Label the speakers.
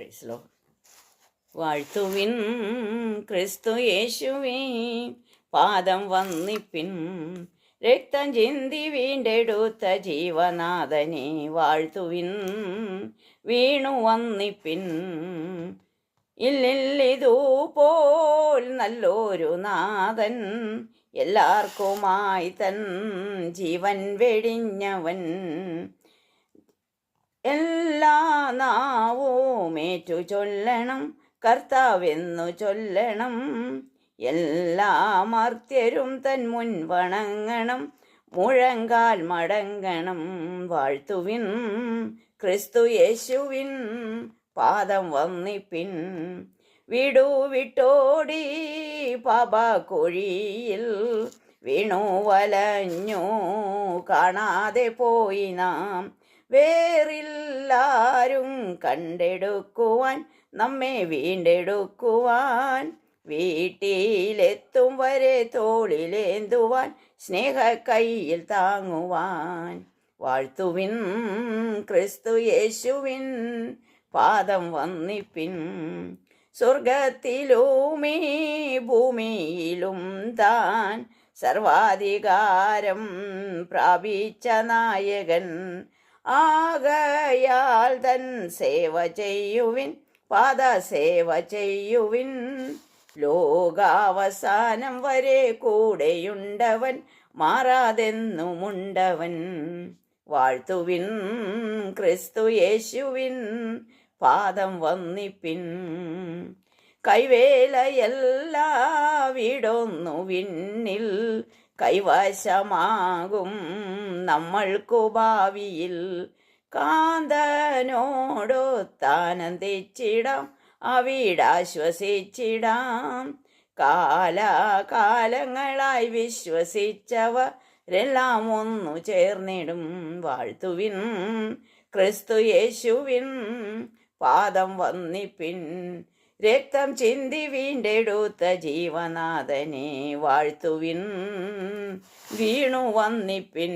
Speaker 1: Praise Lord. വാഴ്ത്തുവിൻ ക്രിസ്തു യേശുവേ, പാദം വന്നിപ്പിൻ, രക്തം ചിന്തി വീണ്ടെടുത്ത ജീവനാഥനെ വാഴ്ത്തുവിൻ, വീണു വന്നിപ്പിൻ. ഇല്ലില്ലിതുപോൽ നല്ലൊരു നാഥൻ, എല്ലാവർക്കുമായി തൻ ജീവൻ വെടിഞ്ഞവൻ. എല്ലാ നാവുമേറ്റു ചൊല്ലണം കർത്താവെന്നു ചൊല്ലണം, എല്ലാ മർത്യരും തൻ മുൻ വണങ്ങണം, മുഴങ്കാൽ മടങ്ങണം. വാഴ്ത്തുവിൻ ക്രിസ്തു യേശുവിൻ, പാദം വന്നിപ്പിൻ. വിടു വിട്ടോടി പാപക്കുഴിയിൽ വീണു വലഞ്ഞു കാണാതെ പോയി നാം. വേറില്ലാരും കണ്ടെടുക്കുവാൻ, നമ്മെ വീണ്ടെടുക്കുവാൻ, വീട്ടിലെത്തും വരെ തോളിലേന്തുവാൻ, സ്നേഹ കയ്യിൽ താങ്ങുവാൻ. വാഴ്ത്തുവിൻ ക്രിസ്തു യേശുവിൻ, പാദം വന്നിപ്പിൻ. സ്വർഗത്തിലുമീ ഭൂമിയിലും താൻ സർവാധികാരം പ്രാപിച്ച നായകൻ. ആകയാൽ തൻ സേവ ചെയ്യുവിൻ, പാദസേവ ചെയ്യുവിൻ. ലോകാവസാനം വരെ കൂടെയുണ്ടവൻ, മാറാതെന്നുമുണ്ടവൻ. വാഴ്ത്തുവിൻ ക്രിസ്തു യേശുവിൻ, പാദം വന്നിപ്പിൻ. കൈവേലയെല്ലാ വിടൊന്നു വിണ്ണിൽ, കൈവശമാകും നമ്മൾക്കു ഭാവിയിൽ. കാന്തനോടൊത്താനന്ദിച്ചിടാം, അവിടാശ്വസിച്ചിടാം. കാലാകാലങ്ങളായി വിശ്വസിച്ചവരെല്ലാം ഒന്നു ചേർന്നിടും. വാഴ്ത്തുവിൻ ക്രിസ്തു യേശുവിൻ, പാദം വന്നിപ്പിൻ. രക്തം ചിന്തി വീണ്ടെടുത്ത ജീവനാഥനെ വാഴ്ത്തുവിൻ, വീണു വന്നിപ്പിൻ.